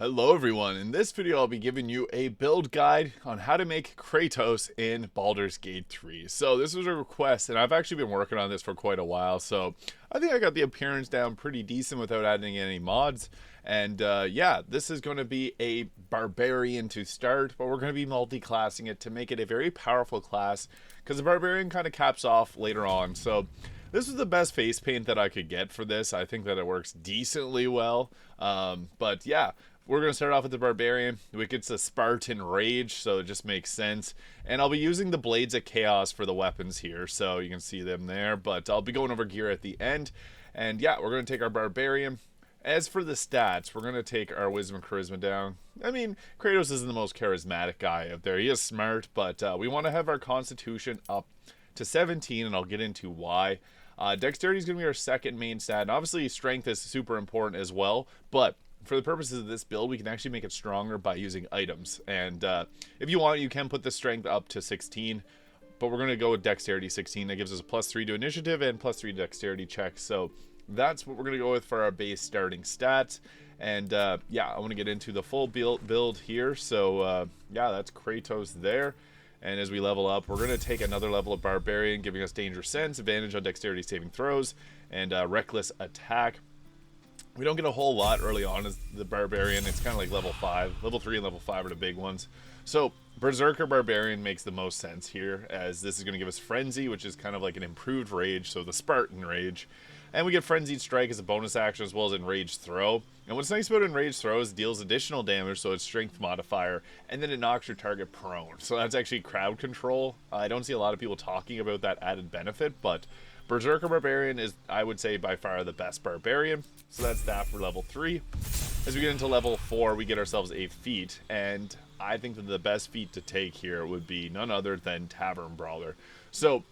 Hello everyone, in this video I'll be giving you a build guide on how to make Kratos in Baldur's Gate 3. So this was a request and I've actually been working on this for quite a while, so I think I got the appearance down pretty decent without adding any mods. And yeah, this is going to be a barbarian to start, but we're going to be multi-classing it to make it a very powerful class, because the barbarian kind of caps off later on. So this was the best face paint that I could get for this. I think that it works decently well, but yeah. We're going to start off with the Barbarian, which gets a Spartan Rage, so it just makes sense. And I'll be using the Blades of Chaos for the weapons here, so you can see them there. But I'll be going over gear at the end. And yeah, we're going to take our Barbarian. As for the stats, we're going to take our Wisdom and Charisma down. I mean, Kratos isn't the most charismatic guy out there. He is smart, but we want to have our Constitution up to 17, and I'll get into why. Dexterity is going to be our second main stat. And obviously, Strength is super important as well, but for the purposes of this build, we can actually make it stronger by using items. And if you want, you can put the strength up to 16, but we're going to go with dexterity 16. That gives us a +3 to initiative and +3 to dexterity checks. So that's what we're going to go with for our base starting stats. And yeah, I want to get into the full build here. So yeah, that's Kratos there. And as we level up, we're going to take another level of Barbarian, giving us Danger Sense, advantage on dexterity saving throws, and Reckless Attack. We don't get a whole lot early on as the Barbarian. It's kind of like level 5. Level 3 and level 5 are the big ones. So Berserker Barbarian makes the most sense here, as this is going to give us Frenzy, which is kind of like an improved Rage, so the Spartan Rage. And we get Frenzied Strike as a bonus action, as well as Enraged Throw. And what's nice about Enraged Throw is it deals additional damage, so it's Strength modifier, and then it knocks your target prone. So that's actually crowd control. I don't see a lot of people talking about that added benefit, but Berserker Barbarian is, I would say, by far the best Barbarian. So that's that for level 3. As we get into level 4, we get ourselves a feat, and I think that the best feat to take here would be none other than Tavern Brawler. So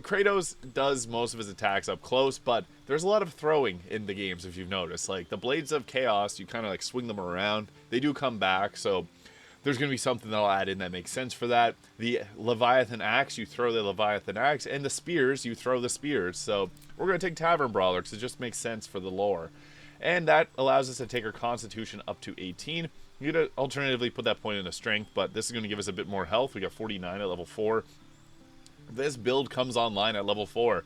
Kratos does most of his attacks up close, but there's a lot of throwing in the games, if you've noticed. Like the Blades of Chaos, you kind of like swing them around. They do come back, so there's going to be something that I'll add in that makes sense for that. The Leviathan Axe, you throw the Leviathan Axe, and the Spears, you throw the Spears. So we're going to take Tavern Brawler because it just makes sense for the lore. And that allows us to take our Constitution up to 18. You could alternatively put that point into Strength, but this is going to give us a bit more health. We got 49 at level 4. This build comes online at level 4.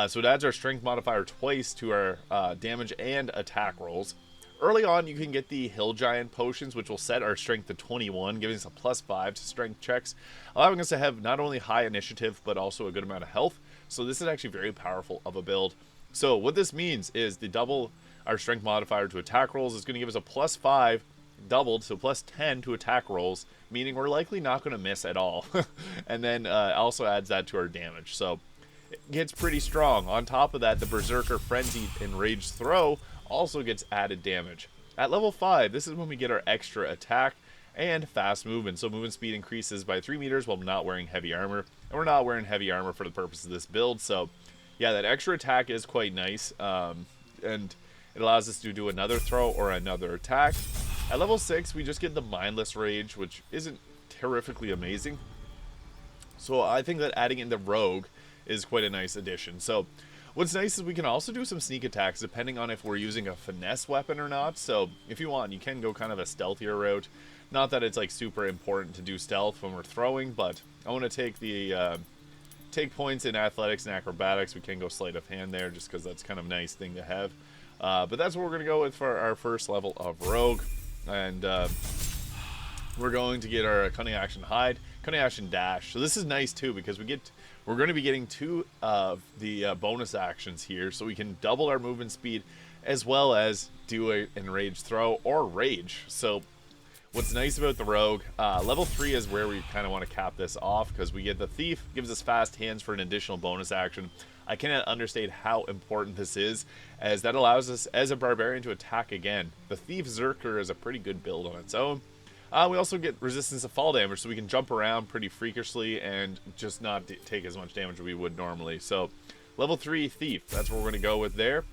So it adds our Strength modifier twice to our damage and attack rolls. Early on, you can get the Hill Giant potions, which will set our strength to 21, giving us a +5 to strength checks, allowing us to have not only high initiative, but also a good amount of health. So this is actually very powerful of a build. So what this means is the double our strength modifier to attack rolls is going to give us a +5 doubled, so +10 to attack rolls, meaning we're likely not going to miss at all. And then also adds that to our damage. So it gets pretty strong. On top of that, the Berserker Frenzy Enraged Throw also gets added damage. At level 5, this is when we get our extra attack and fast movement. So movement speed increases by 3 meters while not wearing heavy armor. And we're not wearing heavy armor for the purpose of this build. So yeah, that extra attack is quite nice. And it allows us to do another throw or another attack. At level 6, we just get the Mindless Rage, which isn't terrifically amazing. So I think that adding in the Rogue is quite a nice addition. So what's nice is we can also do some sneak attacks depending on if we're using a finesse weapon or not. So if you want, you can go kind of a stealthier route. Not that it's like super important to do stealth when we're throwing, but I want to take the take points in athletics and acrobatics. We can go sleight of hand there just because that's kind of a nice thing to have. But that's what we're going to go with for our first level of Rogue. And we're going to get our Cunning Action Hide, Cunning Action Dash. So this is nice too because we're going to be getting 2 of the bonus actions here, so we can double our movement speed as well as do an Enraged Throw or Rage. So what's nice about the Rogue, level 3 is where we kind of want to cap this off because we get the Thief, gives us fast hands for an additional bonus action. I cannot understate how important this is, as that allows us as a Barbarian to attack again. The Thief Zerker is a pretty good build on its own. We also get resistance to fall damage, so we can jump around pretty freakishly and just not take as much damage as we would normally. So level 3 Thief, that's what we're going to go with there.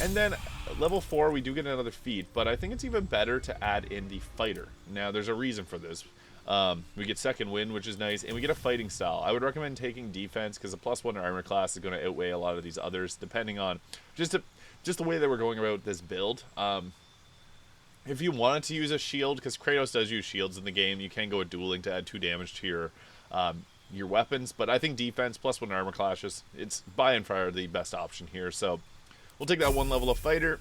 And then level 4, we do get another feat, but I think it's even better to add in the Fighter. Now, there's a reason for this. We get Second Wind, which is nice, and we get a fighting style. I would recommend taking defense because a +1 armor class is going to outweigh a lot of these others, depending on just the way that we're going about this build. If you wanted to use a shield, because Kratos does use shields in the game, you can go with dueling to add 2 damage to your weapons. But I think defense plus 1 armor clashes, it's by and far the best option here. So we'll take that 1 level of fighter.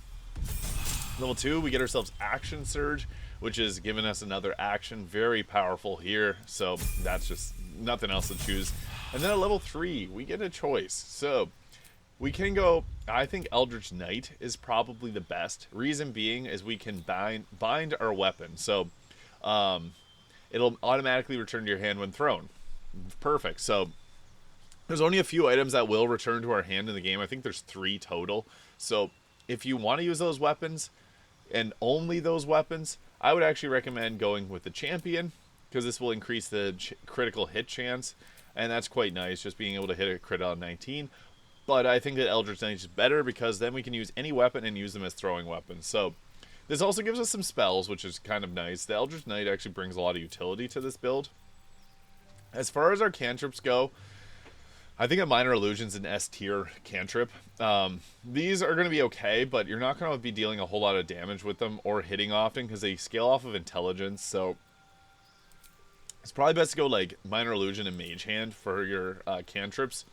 Level 2, we get ourselves Action Surge, which is giving us another action. Very powerful here. So that's just nothing else to choose. And then at level 3, we get a choice. So we can go, I think Eldritch Knight is probably the best. Reason being is we can bind our weapon. So it'll automatically return to your hand when thrown. Perfect. So there's only a few items that will return to our hand in the game. I think there's 3 total. So if you want to use those weapons, and only those weapons, I would actually recommend going with the champion, because this will increase the critical hit chance, and that's quite nice, just being able to hit a crit on 19. But I think that Eldritch Knight is better, because then we can use any weapon and use them as throwing weapons. So this also gives us some spells, which is kind of nice. The Eldritch Knight actually brings a lot of utility to this build. As far as our cantrips go, I think a Minor Illusion's an S tier cantrip. These are going to be okay, but you're not going to be dealing a whole lot of damage with them or hitting often, because they scale off of intelligence. So it's probably best to go like Minor Illusion and Mage Hand for your cantrips.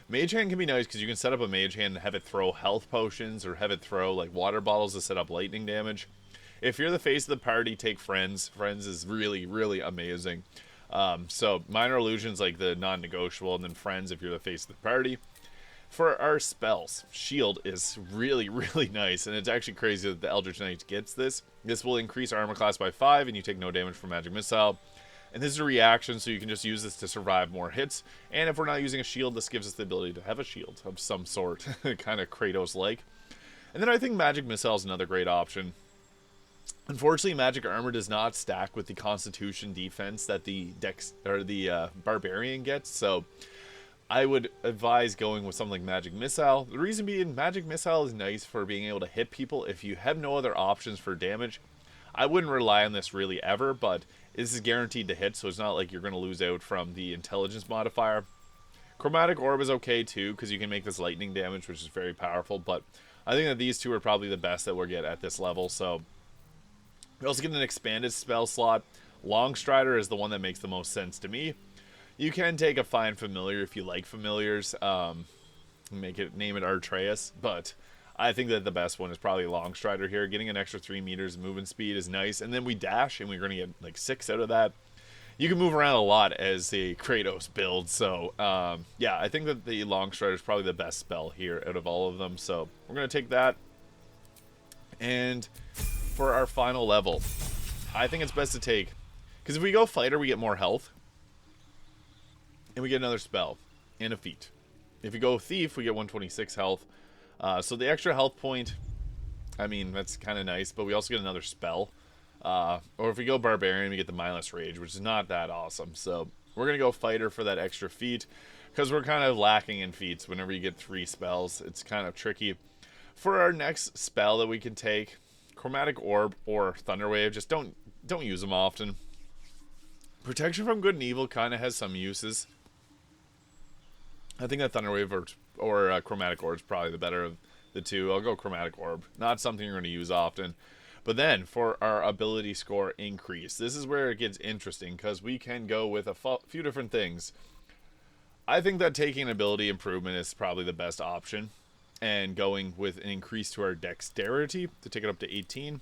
Mage Hand can be nice because you can set up a Mage Hand and have it throw health potions, or have it throw like water bottles to set up lightning damage. If you're the face of the party, take Friends. Friends is really, really amazing. So Minor Illusion's like the non-negotiable, and then Friends if you're the face of the party. For our spells, Shield is really, really nice, and it's actually crazy that the Eldritch Knight gets this. This will increase armor class by 5, and you take no damage from Magic Missile. And this is a reaction, so you can just use this to survive more hits. And if we're not using a shield, this gives us the ability to have a shield of some sort, kind of Kratos-like. And then I think Magic Missile is another great option. Unfortunately, Magic Armor does not stack with the Constitution defense that the Barbarian gets, so I would advise going with something like Magic Missile. The reason being, Magic Missile is nice for being able to hit people if you have no other options for damage. I wouldn't rely on this really ever, but this is guaranteed to hit, so it's not like you're going to lose out from the intelligence modifier. Chromatic Orb is okay too, because you can make this lightning damage, which is very powerful, but I think that these two are probably the best that we'll get at this level. So we also get an expanded spell slot. Longstrider is the one that makes the most sense to me. You can take a fine familiar if you like familiars. Name it Artreus, but I think that the best one is probably Longstrider here. Getting an extra 3 meters movement speed is nice, and then we dash, and we're going to get like 6 out of that. You can move around a lot as a Kratos build, so yeah, I think that the Longstrider is probably the best spell here out of all of them. So we're going to take that, and for our final level, I think it's best to take, because if we go fighter, we get more health, and we get another spell and a feat. If we go thief, we get 126 health. So the extra health point, I mean, that's kind of nice, but we also get another spell. Or if we go barbarian, we get the mindless rage, which is not that awesome. So we're going to go fighter for that extra feat, because we're kind of lacking in feats. Whenever you get 3 spells, it's kind of tricky. For our next spell that we can take, Chromatic Orb or Thunderwave, just don't use them often. Protection from Good and Evil kind of has some uses. I think that Thunderwave or Chromatic Orb is probably the better of the two. I'll go Chromatic Orb. Not something you're going to use often. But then, for our ability score increase, this is where it gets interesting, because we can go with a few different things. I think that taking ability improvement is probably the best option, and going with an increase to our dexterity to take it up to 18.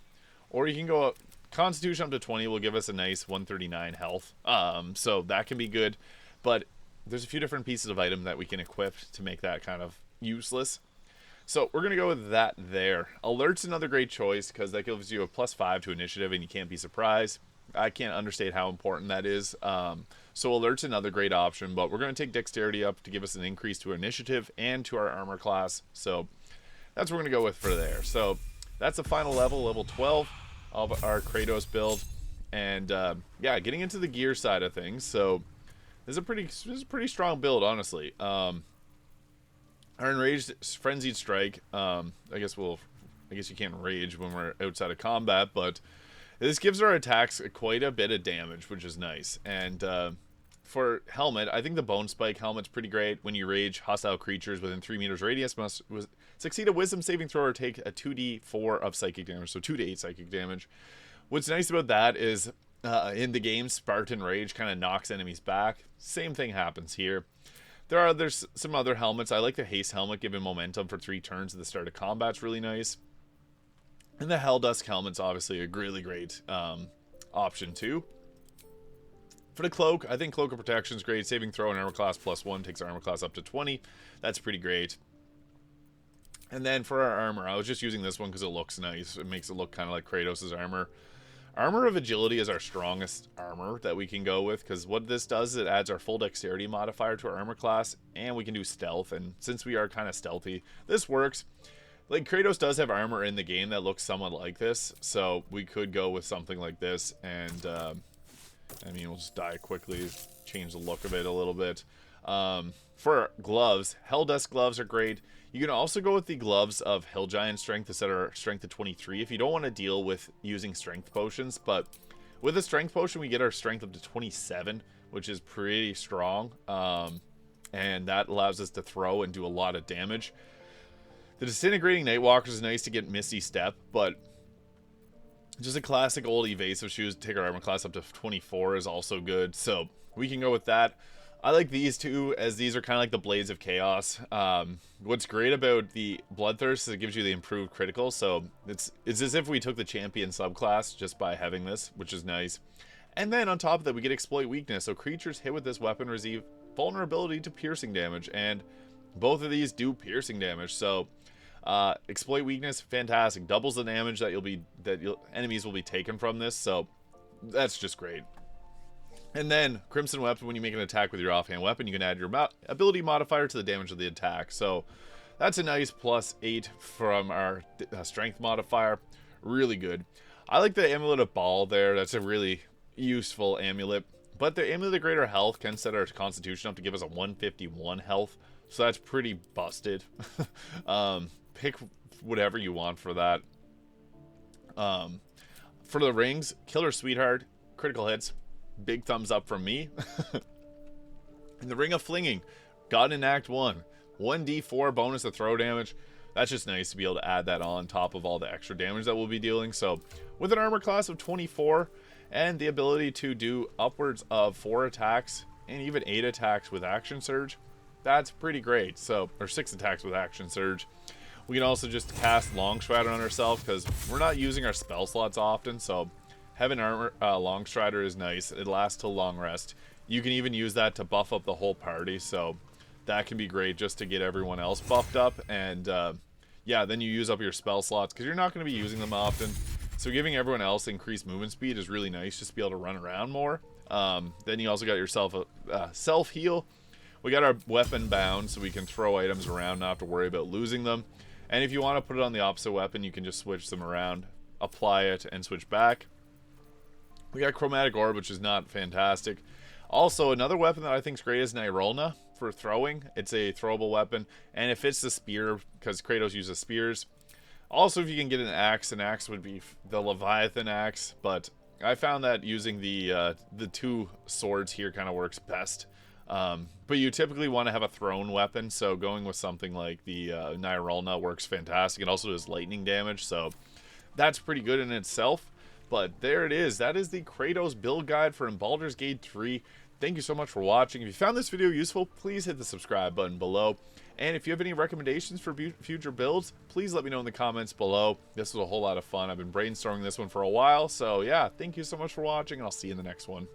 Or you can go up, Constitution up to 20 will give us a nice 139 health. So that can be good, but there's a few different pieces of item that we can equip to make that kind of useless. So we're going to go with that there. Alert's another great choice, because that gives you a +5 to initiative, and you can't be surprised. I can't understate how important that is. So Alert's another great option, but we're going to take dexterity up to give us an increase to initiative and to our armor class. So that's what we're going to go with for there. So that's the final level, level 12 of our Kratos build. And yeah, getting into the gear side of things. So this is a pretty strong build, honestly. Our Enraged Frenzied Strike, I guess you can't rage when we're outside of combat, but this gives our attacks quite a bit of damage, which is nice. And for helmet, I think the Bone Spike helmet's pretty great. When you rage, hostile creatures within 3 meters radius must succeed a wisdom saving throw or take a 2d4 of psychic damage, so 2 to 8 psychic damage. What's nice about that is in the game, Spartan Rage kind of knocks enemies back. Same thing happens here. There's some other helmets. I like the Haste helmet, giving momentum for 3 turns at the start of combat. It's really nice. And the Helldusk helmet's obviously a really great option too. For the cloak, I think Cloak of Protection is great. Saving throw and armor class +1 takes armor class up to 20. That's pretty great. And then for our armor, I was just using this one because it looks nice. It makes it look kind of like Kratos' armor. Armor of Agility is our strongest armor that we can go with, because what this does is it adds our full dexterity modifier to our armor class, and we can do stealth. And since we are kind of stealthy, this works. Like, Kratos does have armor in the game that looks somewhat like this, so we could go with something like this, and I mean, we'll just die quickly, change the look of it a little bit. For gloves, Helldusk gloves are great. You can also go with the gloves of Hill Giant Strength to set our strength to 23 if you don't want to deal with using strength potions. But with a strength potion, we get our strength up to 27, which is pretty strong. And that allows us to throw and do a lot of damage. The Disintegrating Nightwalkers is nice to get Misty Step, but just a classic old evasive shoes to take our armor class up to 24 is also good. So we can go with that. I like these two, as these are kind of like the Blades of Chaos. What's great about the Bloodthirst is it gives you the improved critical, so it's as if we took the champion subclass just by having this, which is nice. And then on top of that, we get Exploit Weakness, so creatures hit with this weapon receive vulnerability to piercing damage, and both of these do piercing damage. So Exploit Weakness, fantastic, doubles the damage that enemies will be taken from this, so that's just great. And then Crimson Weapon, when you make an attack with your offhand weapon, you can add your ability modifier to the damage of the attack. So that's a nice +8 from our strength modifier. Really good. I like the Amulet of Ball there. That's a really useful amulet. But the Amulet of Greater Health can set our constitution up to give us a 151 health. So that's pretty busted. Pick whatever you want for that. For the rings, Killer Sweetheart, critical hits. Big thumbs up from me. And the Ring of Flinging, got in Act 1. 1d4 bonus to throw damage. That's just nice to be able to add that on top of all the extra damage that we'll be dealing. So with an armor class of 24 and the ability to do upwards of 4 attacks and even 8 attacks with Action Surge, that's pretty great. So, or 6 attacks with Action Surge. We can also just cast Long Strider on ourselves because we're not using our spell slots often, so having armor Long Strider is nice. It lasts till long rest. You can even use that to buff up the whole party, so that can be great just to get everyone else buffed up. And yeah, then you use up your spell slots because you're not going to be using them often. So giving everyone else increased movement speed is really nice, just to be able to run around more. Then you also got yourself a self heal. We got our weapon bound, so we can throw items around, not have to worry about losing them. And if you want to put it on the opposite weapon, you can just switch them around, apply it, and switch back. We got Chromatic Orb, which is not fantastic. Also, another weapon that I think is great is Nirolna for throwing. It's a throwable weapon, and it fits the spear because Kratos uses spears. Also, if you can get an axe would be the Leviathan axe, but I found that using the 2 swords here kind of works best. But you typically want to have a thrown weapon, so going with something like the Nirolna works fantastic. It also does lightning damage, so that's pretty good in itself. But there it is. That is the Kratos build guide for Baldur's Gate 3. Thank you so much for watching. If you found this video useful, please hit the subscribe button below. And if you have any recommendations for future builds, please let me know in the comments below. This was a whole lot of fun. I've been brainstorming this one for a while. So yeah, thank you so much for watching, and I'll see you in the next one.